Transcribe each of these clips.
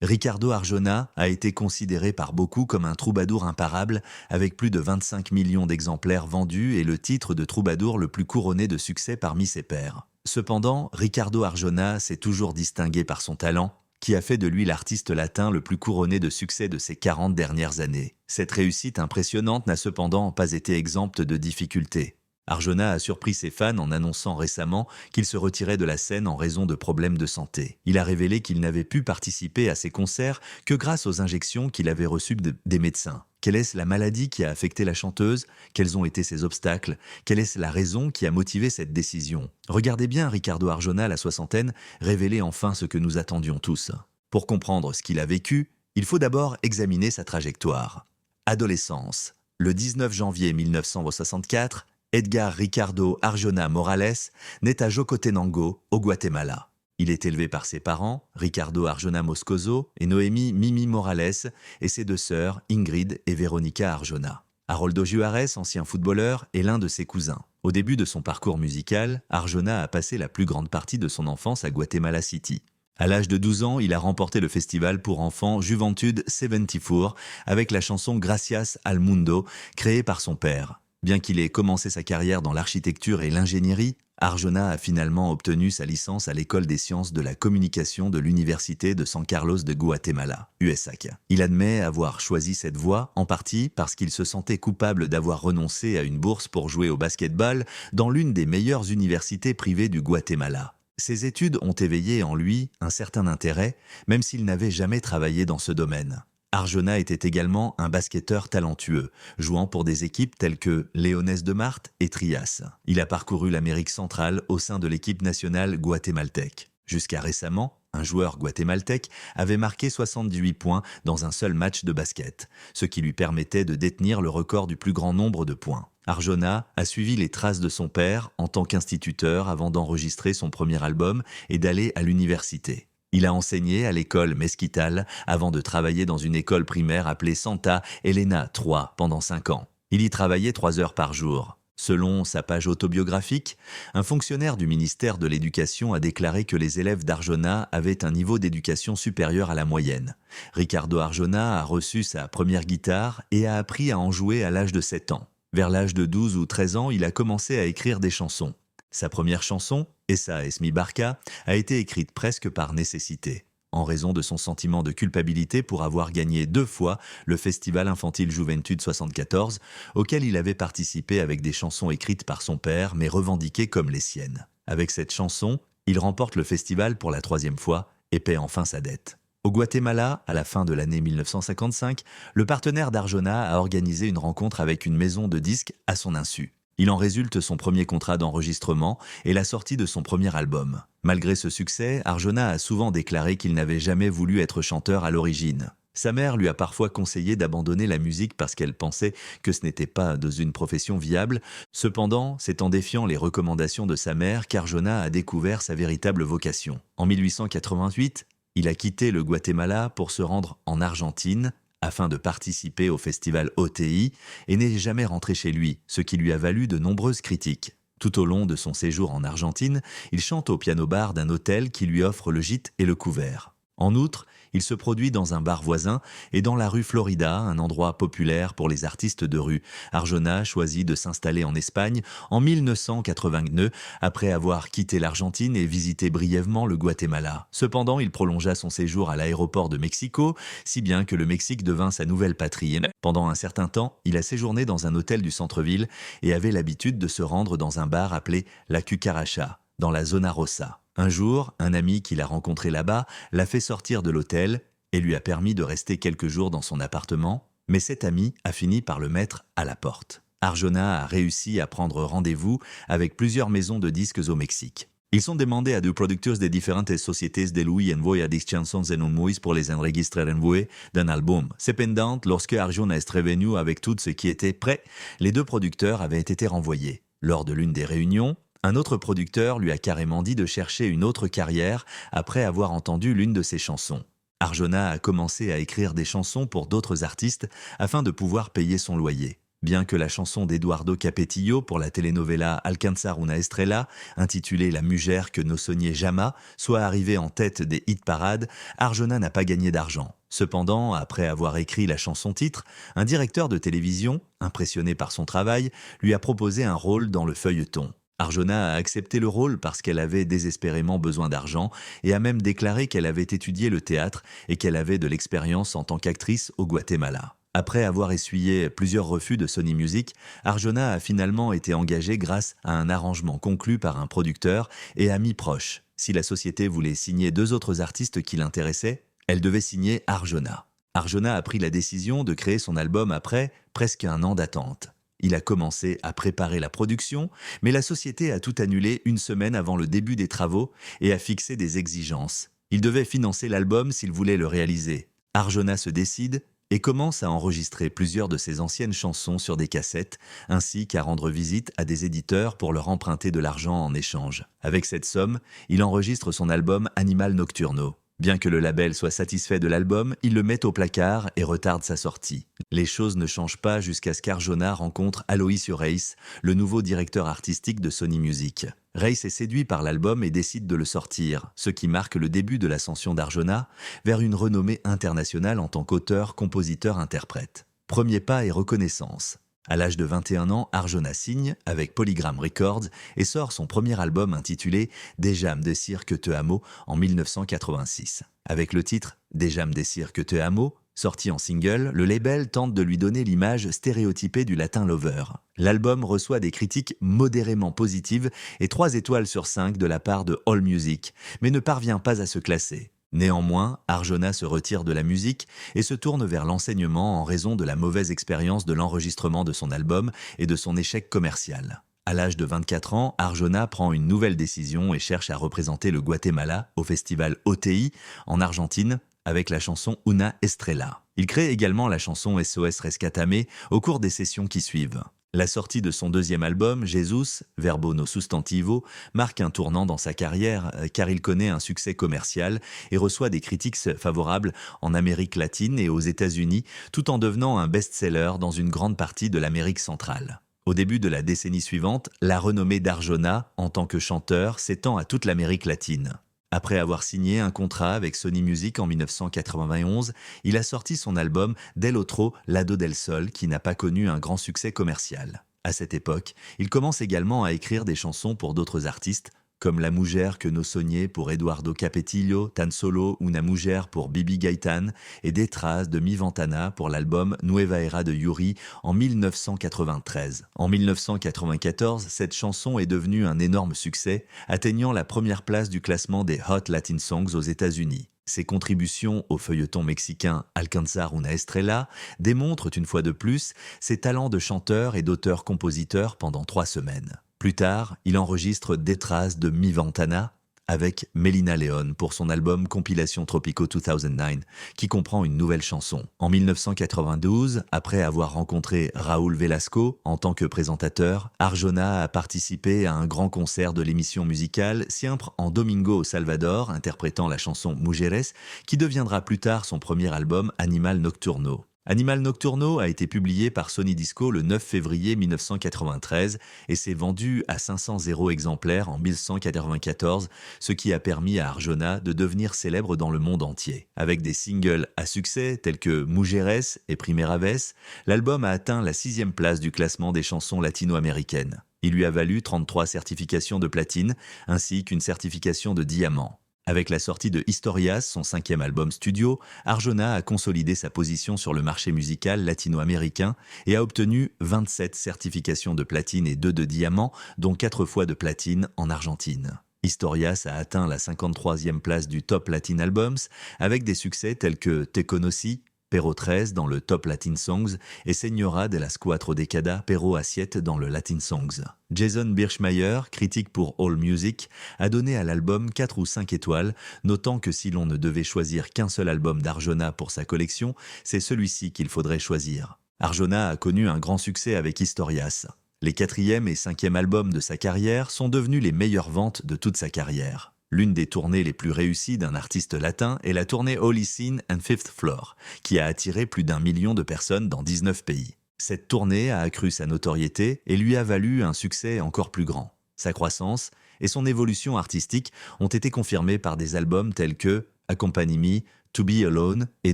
Ricardo Arjona a été considéré par beaucoup comme un troubadour imparable, avec plus de 25 millions d'exemplaires vendus et le titre de troubadour le plus couronné de succès parmi ses pairs. Cependant, Ricardo Arjona s'est toujours distingué par son talent, qui a fait de lui l'artiste latin le plus couronné de succès de ces 40 dernières années. Cette réussite impressionnante n'a cependant pas été exempte de difficultés. Arjona a surpris ses fans en annonçant récemment qu'il se retirait de la scène en raison de problèmes de santé. Il a révélé qu'il n'avait pu participer à ses concerts que grâce aux injections qu'il avait reçues des médecins. Quelle est la maladie qui a affecté la chanteuse? Quels ont été ses obstacles? Quelle est la raison qui a motivé cette décision? Regardez bien Ricardo Arjona à la soixantaine révéler enfin ce que nous attendions tous. Pour comprendre ce qu'il a vécu, il faut d'abord examiner sa trajectoire. Adolescence. Le 19 janvier 1964, Edgar Ricardo Arjona Morales naît à Jocotenango, au Guatemala. Il est élevé par ses parents, Ricardo Arjona Moscoso et Noémie Mimi Morales, et ses deux sœurs, Ingrid et Veronica Arjona. Haroldo Juarez, ancien footballeur, est l'un de ses cousins. Au début de son parcours musical, Arjona a passé la plus grande partie de son enfance à Guatemala City. À l'âge de 12 ans, il a remporté le festival pour enfants Juventud 74 avec la chanson Gracias al Mundo, créée par son père. Bien qu'il ait commencé sa carrière dans l'architecture et l'ingénierie, Arjona a finalement obtenu sa licence à l'École des sciences de la communication de l'Université de San Carlos de Guatemala, USAC. Il admet avoir choisi cette voie en partie parce qu'il se sentait coupable d'avoir renoncé à une bourse pour jouer au basketball dans l'une des meilleures universités privées du Guatemala. Ses études ont éveillé en lui un certain intérêt, même s'il n'avait jamais travaillé dans ce domaine. Arjona était également un basketteur talentueux, jouant pour des équipes telles que Leones de Marthe et Trias. Il a parcouru l'Amérique centrale au sein de l'équipe nationale guatémaltèque. Jusqu'à récemment, un joueur guatémaltèque avait marqué 78 points dans un seul match de basket, ce qui lui permettait de détenir le record du plus grand nombre de points. Arjona a suivi les traces de son père en tant qu'instituteur avant d'enregistrer son premier album et d'aller à l'université. Il a enseigné à l'école Mesquital avant de travailler dans une école primaire appelée Santa Elena III pendant 5 ans. Il y travaillait 3 heures par jour. Selon sa page autobiographique, un fonctionnaire du ministère de l'Éducation a déclaré que les élèves d'Arjona avaient un niveau d'éducation supérieur à la moyenne. Ricardo Arjona a reçu sa première guitare et a appris à en jouer à l'âge de 7 ans. Vers l'âge de 12 ou 13 ans, il a commencé à écrire des chansons. Sa première chanson, Essa es mi barca, a été écrite presque par nécessité, en raison de son sentiment de culpabilité pour avoir gagné 2 fois le Festival Infantile Juventud 74, auquel il avait participé avec des chansons écrites par son père, mais revendiquées comme les siennes. Avec cette chanson, il remporte le festival pour la 3e fois et paie enfin sa dette. Au Guatemala, à la fin de l'année 1955, le partenaire d'Arjona a organisé une rencontre avec une maison de disques à son insu. Il en résulte son premier contrat d'enregistrement et la sortie de son premier album. Malgré ce succès, Arjona a souvent déclaré qu'il n'avait jamais voulu être chanteur à l'origine. Sa mère lui a parfois conseillé d'abandonner la musique parce qu'elle pensait que ce n'était pas dans une profession viable. Cependant, c'est en défiant les recommandations de sa mère qu'Arjona a découvert sa véritable vocation. En 1888, il a quitté le Guatemala pour se rendre en Argentine, afin de participer au festival OTI et n'est jamais rentré chez lui, ce qui lui a valu de nombreuses critiques. Tout au long de son séjour en Argentine, il chante au piano-bar d'un hôtel qui lui offre le gîte et le couvert. En outre, il se produit dans un bar voisin et dans la rue Florida, un endroit populaire pour les artistes de rue. Arjona choisit de s'installer en Espagne en 1982 après avoir quitté l'Argentine et visité brièvement le Guatemala. Cependant, il prolongea son séjour à l'aéroport de Mexico, si bien que le Mexique devint sa nouvelle patrie. Pendant un certain temps, il a séjourné dans un hôtel du centre-ville et avait l'habitude de se rendre dans un bar appelé La Cucaracha, dans la Zona Rosa. Un jour, un ami qu'il a rencontré là-bas l'a fait sortir de l'hôtel et lui a permis de rester quelques jours dans son appartement, mais cet ami a fini par le mettre à la porte. Arjona a réussi à prendre rendez-vous avec plusieurs maisons de disques au Mexique. Ils ont demandé à des producteurs de différentes sociétés de lui envoyer des chansons en muy pour les enregistrer envoyer d'un album. Cependant, lorsque Arjona est revenu avec tout ce qui était prêt, les 2 producteurs avaient été renvoyés. Lors de l'une des réunions, un autre producteur lui a carrément dit de chercher une autre carrière après avoir entendu l'une de ses chansons. Arjona a commencé à écrire des chansons pour d'autres artistes afin de pouvoir payer son loyer. Bien que la chanson d'Eduardo Capetillo pour la telenovela Alcanzar una estrella, intitulée La Mugère que no soñé jamais, soit arrivée en tête des hit-parades, Arjona n'a pas gagné d'argent. Cependant, après avoir écrit la chanson-titre, un directeur de télévision, impressionné par son travail, lui a proposé un rôle dans le feuilleton. Arjona a accepté le rôle parce qu'elle avait désespérément besoin d'argent et a même déclaré qu'elle avait étudié le théâtre et qu'elle avait de l'expérience en tant qu'actrice au Guatemala. Après avoir essuyé plusieurs refus de Sony Music, Arjona a finalement été engagée grâce à un arrangement conclu par un producteur et amis proches. Si la société voulait signer 2 autres artistes qui l'intéressaient, elle devait signer Arjona. Arjona a pris la décision de créer son album après presque un an d'attente. Il a commencé à préparer la production, mais la société a tout annulé une semaine avant le début des travaux et a fixé des exigences. Il devait financer l'album s'il voulait le réaliser. Arjona se décide et commence à enregistrer plusieurs de ses anciennes chansons sur des cassettes, ainsi qu'à rendre visite à des éditeurs pour leur emprunter de l'argent en échange. Avec cette somme, il enregistre son album Animal Nocturno. Bien que le label soit satisfait de l'album, il le met au placard et retarde sa sortie. Les choses ne changent pas jusqu'à ce qu'Arjona rencontre Aloysiu Reis, le nouveau directeur artistique de Sony Music. Reis est séduit par l'album et décide de le sortir, ce qui marque le début de l'ascension d'Arjona vers une renommée internationale en tant qu'auteur, compositeur, interprète. Premier pas et reconnaissance. À l'âge de 21 ans, Arjona signe avec Polygram Records et sort son premier album intitulé Déjà me decir que te amo en 1986. Avec le titre Déjà me decir que te amo, sorti en single, le label tente de lui donner l'image stéréotypée du latin lover. L'album reçoit des critiques modérément positives et 3 étoiles sur 5 de la part de AllMusic, mais ne parvient pas à se classer. Néanmoins, Arjona se retire de la musique et se tourne vers l'enseignement en raison de la mauvaise expérience de l'enregistrement de son album et de son échec commercial. À l'âge de 24 ans, Arjona prend une nouvelle décision et cherche à représenter le Guatemala au festival OTI en Argentine avec la chanson Una Estrella. Il crée également la chanson SOS Rescatame au cours des sessions qui suivent. La sortie de son deuxième album, Jesus, Verbo no Sustantivo, marque un tournant dans sa carrière car il connaît un succès commercial et reçoit des critiques favorables en Amérique latine et aux États-Unis, tout en devenant un best-seller dans une grande partie de l'Amérique centrale. Au début de la décennie suivante, la renommée d'Arjona en tant que chanteur s'étend à toute l'Amérique latine. Après avoir signé un contrat avec Sony Music en 1991, il a sorti son album Del Otro Lado del Sol qui n'a pas connu un grand succès commercial. À cette époque, il commence également à écrire des chansons pour d'autres artistes, comme La Mugère que no soñé pour Eduardo Capetillo, Tan Solo Una Mugère pour Bibi Gaitán et Des traces de Mi Ventana pour l'album Nueva Era de Yuri en 1993. En 1994, cette chanson est devenue un énorme succès, atteignant la première place du classement des Hot Latin Songs aux États-Unis. Ses contributions au feuilleton mexicain Alcanzar una estrella démontrent une fois de plus ses talents de chanteur et d'auteur-compositeur pendant 3 semaines. Plus tard, il enregistre Des traces de Mi Ventana avec Melina León pour son album Compilation Tropico 2009, qui comprend une nouvelle chanson. En 1992, après avoir rencontré Raúl Velasco en tant que présentateur, Arjona a participé à un grand concert de l'émission musicale Siempre en Domingo au Salvador, interprétant la chanson Mujeres, qui deviendra plus tard son premier album Animal Nocturno. Animal Nocturno a été publié par Sony Disco le 9 février 1993 et s'est vendu à 500 exemplaires en 1194, ce qui a permis à Arjona de devenir célèbre dans le monde entier. Avec des singles à succès tels que Mujeres et Primera Vez, l'album a atteint la 6e place du classement des chansons latino-américaines. Il lui a valu 33 certifications de platine ainsi qu'une certification de diamant. Avec la sortie de Historias, son 5e album studio, Arjona a consolidé sa position sur le marché musical latino-américain et a obtenu 27 certifications de platine et 2 de diamant, dont 4 fois de platine en Argentine. Historias a atteint la 53e place du Top Latin Albums avec des succès tels que Te Conocí, Pero 13 dans le Top Latin Songs et Señora de las Cuatro Décadas, Pero a 7 dans le Latin Songs. Jason Birchmeier, critique pour AllMusic, a donné à l'album 4 ou 5 étoiles, notant que si l'on ne devait choisir qu'un seul album d'Arjona pour sa collection, c'est celui-ci qu'il faudrait choisir. Arjona a connu un grand succès avec Historias. Les 4e et 5e albums de sa carrière sont devenus les meilleures ventes de toute sa carrière. L'une des tournées les plus réussies d'un artiste latin est la tournée Holy Scene and Fifth Floor, qui a attiré plus d'1 million de personnes dans 19 pays. Cette tournée a accru sa notoriété et lui a valu un succès encore plus grand. Sa croissance et son évolution artistique ont été confirmées par des albums tels que Accompany Me, To Be Alone et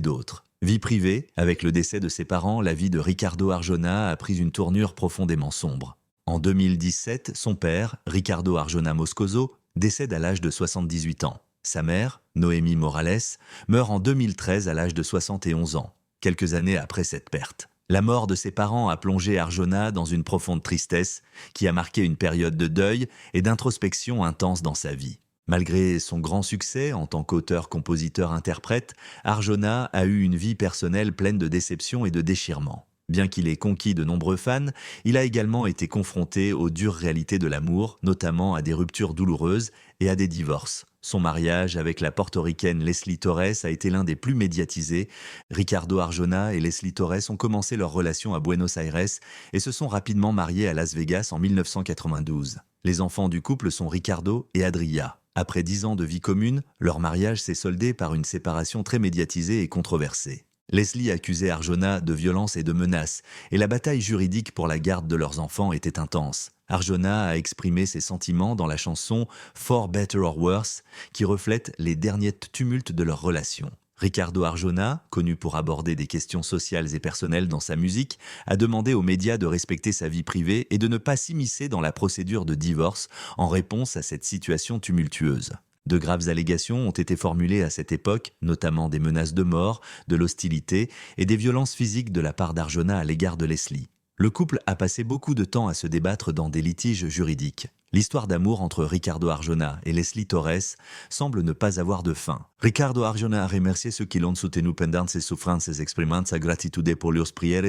d'autres. Vie privée, avec le décès de ses parents, la vie de Ricardo Arjona a pris une tournure profondément sombre. En 2017, son père, Ricardo Arjona Moscoso, décède à l'âge de 78 ans. Sa mère, Noémie Morales, meurt en 2013 à l'âge de 71 ans, quelques années après cette perte. La mort de ses parents a plongé Arjona dans une profonde tristesse qui a marqué une période de deuil et d'introspection intense dans sa vie. Malgré son grand succès en tant qu'auteur-compositeur-interprète, Arjona a eu une vie personnelle pleine de déceptions et de déchirements. Bien qu'il ait conquis de nombreux fans, il a également été confronté aux dures réalités de l'amour, notamment à des ruptures douloureuses et à des divorces. Son mariage avec la portoricaine Leslie Torres a été l'un des plus médiatisés. Ricardo Arjona et Leslie Torres ont commencé leur relation à Buenos Aires et se sont rapidement mariés à Las Vegas en 1992. Les enfants du couple sont Ricardo et Adria. Après 10 ans de vie commune, leur mariage s'est soldé par une séparation très médiatisée et controversée. Leslie accusait Arjona de violence et de menaces, et la bataille juridique pour la garde de leurs enfants était intense. Arjona a exprimé ses sentiments dans la chanson For Better or Worse, qui reflète les derniers tumultes de leur relation. Ricardo Arjona, connu pour aborder des questions sociales et personnelles dans sa musique, a demandé aux médias de respecter sa vie privée et de ne pas s'immiscer dans la procédure de divorce en réponse à cette situation tumultueuse. De graves allégations ont été formulées à cette époque, notamment des menaces de mort, de l'hostilité et des violences physiques de la part d'Arjona à l'égard de Leslie. Le couple a passé beaucoup de temps à se débattre dans des litiges juridiques. L'histoire d'amour entre Ricardo Arjona et Leslie Torres semble ne pas avoir de fin. Ricardo Arjona a remercié ceux qui l'ont soutenu pendant ses souffrances, exprimant sa gratitude pour leurs prières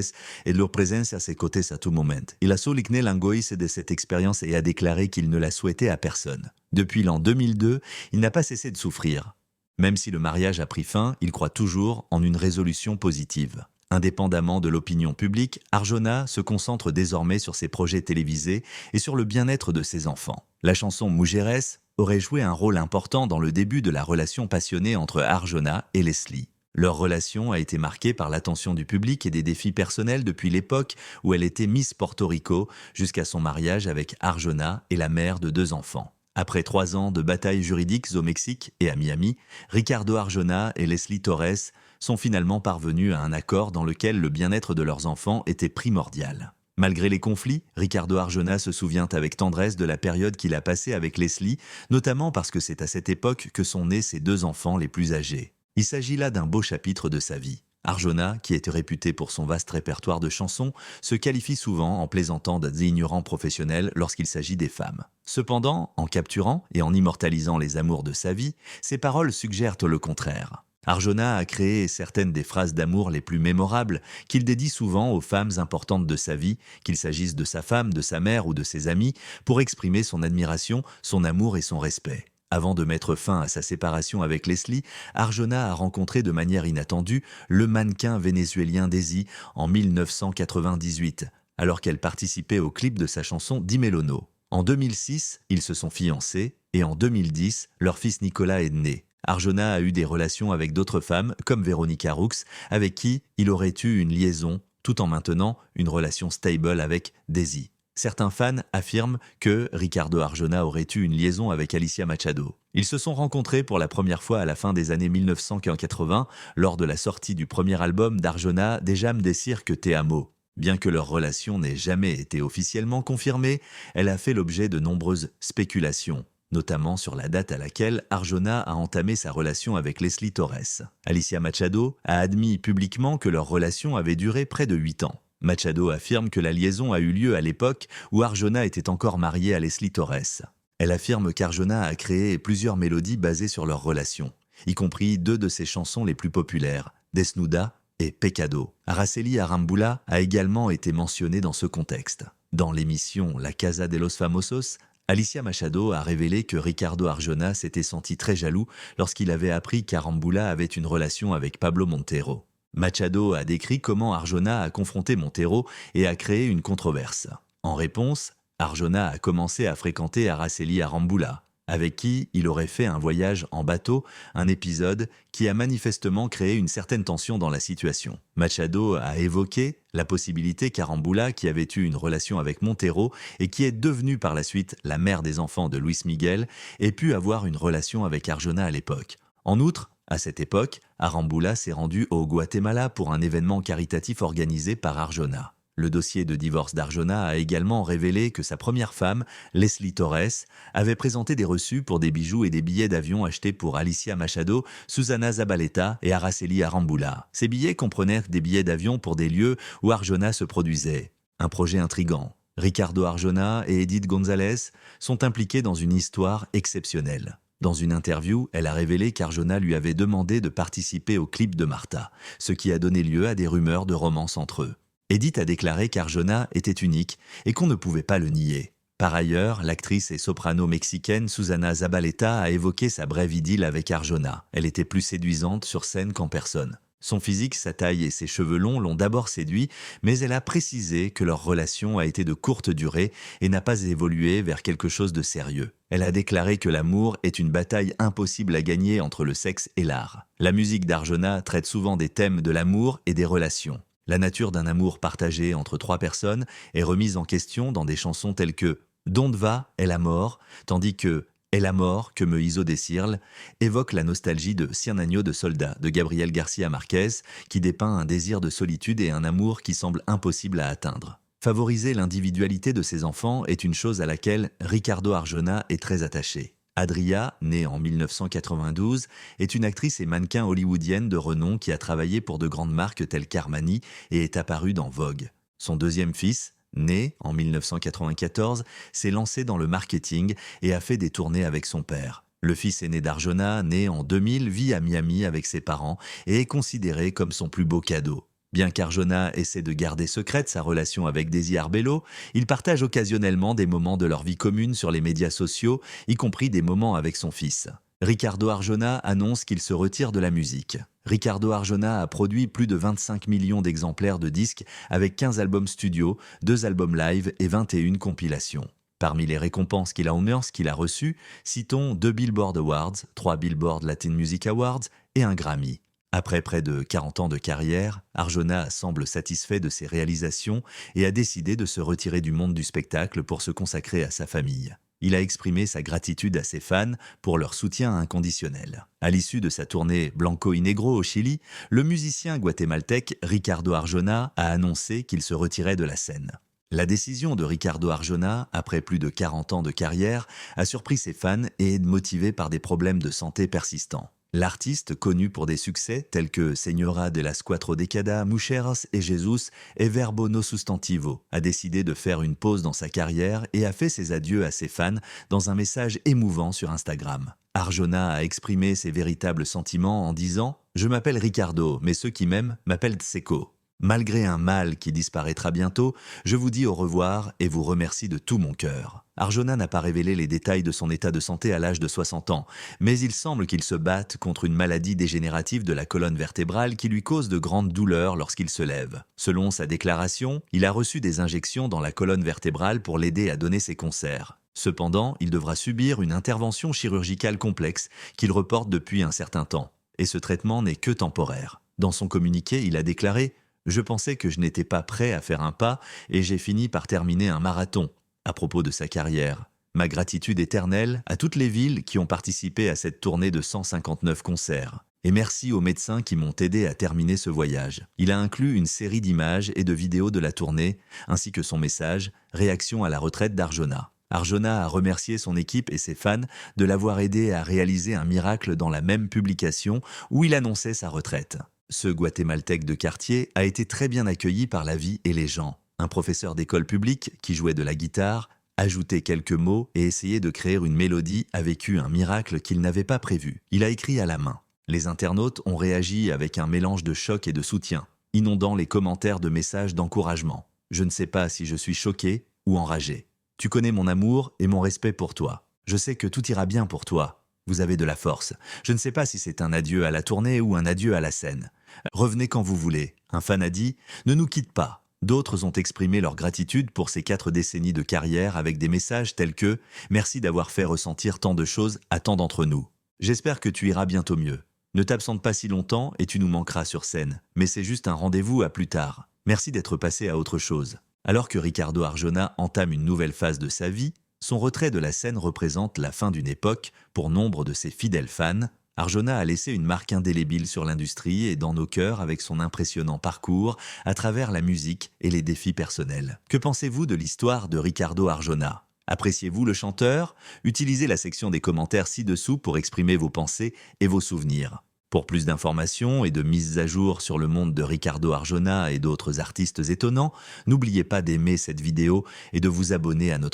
et leur présence à ses côtés à tout moment. Il a souligné l'angoisse de cette expérience et a déclaré qu'il ne la souhaitait à personne. Depuis l'an 2002, il n'a pas cessé de souffrir. Même si le mariage a pris fin, il croit toujours en une résolution positive. Indépendamment de l'opinion publique, Arjona se concentre désormais sur ses projets télévisés et sur le bien-être de ses enfants. La chanson Mujeres aurait joué un rôle important dans le début de la relation passionnée entre Arjona et Leslie. Leur relation a été marquée par l'attention du public et des défis personnels depuis l'époque où elle était Miss Porto Rico jusqu'à son mariage avec Arjona et la mère de 2 enfants. Après 3 ans de batailles juridiques au Mexique et à Miami, Ricardo Arjona et Leslie Torres sont finalement parvenus à un accord dans lequel le bien-être de leurs enfants était primordial. Malgré les conflits, Ricardo Arjona se souvient avec tendresse de la période qu'il a passée avec Leslie, notamment parce que c'est à cette époque que sont nés ses 2 enfants les plus âgés. Il s'agit là d'un beau chapitre de sa vie. Arjona, qui était réputé pour son vaste répertoire de chansons, se qualifie souvent en plaisantant d'ignorants professionnels lorsqu'il s'agit des femmes. Cependant, en capturant et en immortalisant les amours de sa vie, ses paroles suggèrent le contraire. Arjona a créé certaines des phrases d'amour les plus mémorables qu'il dédie souvent aux femmes importantes de sa vie, qu'il s'agisse de sa femme, de sa mère ou de ses amis, pour exprimer son admiration, son amour et son respect. Avant de mettre fin à sa séparation avec Leslie, Arjona a rencontré de manière inattendue le mannequin vénézuélien Daisy en 1998, alors qu'elle participait au clip de sa chanson Dimelono. En 2006, ils se sont fiancés et en 2010, leur fils Nicolas est né. Arjona a eu des relations avec d'autres femmes, comme Véronica Roux, avec qui il aurait eu une liaison, tout en maintenant une relation stable avec Daisy. Certains fans affirment que Ricardo Arjona aurait eu une liaison avec Alicia Machado. Ils se sont rencontrés pour la première fois à la fin des années 1980, lors de la sortie du premier album d'Arjona, Déjame decir que te amo. Bien que leur relation n'ait jamais été officiellement confirmée, elle a fait l'objet de nombreuses spéculations, notamment sur la date à laquelle Arjona a entamé sa relation avec Leslie Torres. Alicia Machado a admis publiquement que leur relation avait duré près de 8 ans. Machado affirme que la liaison a eu lieu à l'époque où Arjona était encore marié à Leslie Torres. Elle affirme qu'Arjona a créé plusieurs mélodies basées sur leur relation, y compris 2 de ses chansons les plus populaires, Desnuda et Pecado. Araceli Arambula a également été mentionnée dans ce contexte. Dans l'émission La Casa de los Famosos, Alicia Machado a révélé que Ricardo Arjona s'était senti très jaloux lorsqu'il avait appris qu'Arambula avait une relation avec Pablo Montero. Machado a décrit comment Arjona a confronté Montero et a créé une controverse. En réponse, Arjona a commencé à fréquenter Araceli Arambula. avec qui il aurait fait un voyage en bateau, un épisode qui a manifestement créé une certaine tension dans la situation. Machado a évoqué la possibilité qu'Arambula, qui avait eu une relation avec Montero et qui est devenue par la suite la mère des enfants de Luis Miguel, ait pu avoir une relation avec Arjona à l'époque. En outre, à cette époque, Arambula s'est rendu au Guatemala pour un événement caritatif organisé par Arjona. Le dossier de divorce d'Arjona a également révélé que sa première femme, Leslie Torres, avait présenté des reçus pour des bijoux et des billets d'avion achetés pour Alicia Machado, Susana Zabaleta et Araceli Arambula. Ces billets comprenaient des billets d'avion pour des lieux où Arjona se produisait. Un projet intrigant. Ricardo Arjona et Edith González sont impliqués dans une histoire exceptionnelle. Dans une interview, elle a révélé qu'Arjona lui avait demandé de participer au clip de Martha, ce qui a donné lieu à des rumeurs de romance entre eux. Edith a déclaré qu'Arjona était unique et qu'on ne pouvait pas le nier. Par ailleurs, l'actrice et soprano mexicaine Susana Zabaleta a évoqué sa brève idylle avec Arjona. Elle était plus séduisante sur scène qu'en personne. Son physique, sa taille et ses cheveux longs l'ont d'abord séduit, mais elle a précisé que leur relation a été de courte durée et n'a pas évolué vers quelque chose de sérieux. Elle a déclaré que l'amour est une bataille impossible à gagner entre le sexe et l'art. La musique d'Arjona traite souvent des thèmes de l'amour et des relations. La nature d'un amour partagé entre trois personnes est remise en question dans des chansons telles que « Donde va est la mort », tandis que « Est la mort que me hizo decirle » évoque la nostalgie de Cien años de soldat de Gabriel García Márquez qui dépeint un désir de solitude et un amour qui semble impossible à atteindre. Favoriser l'individualité de ses enfants est une chose à laquelle Ricardo Arjona est très attaché. Adria, née en 1992, est une actrice et mannequin hollywoodienne de renom qui a travaillé pour de grandes marques telles qu'Armani et est apparue dans Vogue. Son deuxième fils, né en 1994, s'est lancé dans le marketing et a fait des tournées avec son père. Le fils aîné d'Arjona, né en 2000, vit à Miami avec ses parents et est considéré comme son plus beau cadeau. Bien qu'Arjona essaie de garder secrète sa relation avec Daisy Arbello, ils partagent occasionnellement des moments de leur vie commune sur les médias sociaux, y compris des moments avec son fils. Ricardo Arjona annonce qu'il se retire de la musique. Ricardo Arjona a produit plus de 25 millions d'exemplaires de disques avec 15 albums studio, 2 albums live et 21 compilations. Parmi les récompenses qu'il a reçues, citons 2 Billboard Awards, 3 Billboard Latin Music Awards et un Grammy. Après près de 40 ans de carrière, Arjona semble satisfait de ses réalisations et a décidé de se retirer du monde du spectacle pour se consacrer à sa famille. Il a exprimé sa gratitude à ses fans pour leur soutien inconditionnel. À l'issue de sa tournée Blanco y Negro au Chili, le musicien guatémaltèque Ricardo Arjona a annoncé qu'il se retirait de la scène. La décision de Ricardo Arjona, après plus de 40 ans de carrière, a surpris ses fans et est motivée par des problèmes de santé persistants. L'artiste, connu pour des succès tels que Señora de las Cuatro Décadas, Mujeres et Jesus et Verbo no Sustantivo, a décidé de faire une pause dans sa carrière et a fait ses adieux à ses fans dans un message émouvant sur Instagram. Arjona a exprimé ses véritables sentiments en disant « Je m'appelle Ricardo, mais ceux qui m'aiment m'appellent Seco. Malgré un mal qui disparaîtra bientôt, je vous dis au revoir et vous remercie de tout mon cœur. » Arjona n'a pas révélé les détails de son état de santé à l'âge de 60 ans, mais il semble qu'il se batte contre une maladie dégénérative de la colonne vertébrale qui lui cause de grandes douleurs lorsqu'il se lève. Selon sa déclaration, il a reçu des injections dans la colonne vertébrale pour l'aider à donner ses concerts. Cependant, il devra subir une intervention chirurgicale complexe qu'il reporte depuis un certain temps. Et ce traitement n'est que temporaire. Dans son communiqué, il a déclaré « Je pensais que je n'étais pas prêt à faire un pas et j'ai fini par terminer un marathon ». À propos de sa carrière, ma gratitude éternelle à toutes les villes qui ont participé à cette tournée de 159 concerts. Et merci aux médecins qui m'ont aidé à terminer ce voyage. Il a inclus une série d'images et de vidéos de la tournée, ainsi que son message « Réaction à la retraite d'Arjona ». Arjona a remercié son équipe et ses fans de l'avoir aidé à réaliser un miracle dans la même publication où il annonçait sa retraite. Ce guatémaltèque de quartier a été très bien accueilli par la vie et les gens. Un professeur d'école publique, qui jouait de la guitare, ajoutait quelques mots et essayait de créer une mélodie, a vécu un miracle qu'il n'avait pas prévu. Il a écrit à la main. Les internautes ont réagi avec un mélange de choc et de soutien, inondant les commentaires de messages d'encouragement. Je ne sais pas si je suis choqué ou enragé. Tu connais mon amour et mon respect pour toi. Je sais que tout ira bien pour toi. Vous avez de la force. Je ne sais pas si c'est un adieu à la tournée ou un adieu à la scène. Revenez quand vous voulez. Un fan a dit « Ne nous quitte pas. D'autres ont exprimé leur gratitude pour ces 4 décennies de carrière avec des messages tels que « Merci d'avoir fait ressentir tant de choses à tant d'entre nous. J'espère que tu iras bientôt mieux. Ne t'absente pas si longtemps et tu nous manqueras sur scène. Mais c'est juste un rendez-vous à plus tard. Merci d'être passé à autre chose. » Alors que Ricardo Arjona entame une nouvelle phase de sa vie, son retrait de la scène représente la fin d'une époque pour nombre de ses fidèles fans. Arjona a laissé une marque indélébile sur l'industrie et dans nos cœurs avec son impressionnant parcours à travers la musique et les défis personnels. Que pensez-vous de l'histoire de Ricardo Arjona? Appréciez-vous le chanteur? Utilisez la section des commentaires ci-dessous pour exprimer vos pensées et vos souvenirs. Pour plus d'informations et de mises à jour sur le monde de Ricardo Arjona et d'autres artistes étonnants, n'oubliez pas d'aimer cette vidéo et de vous abonner à notre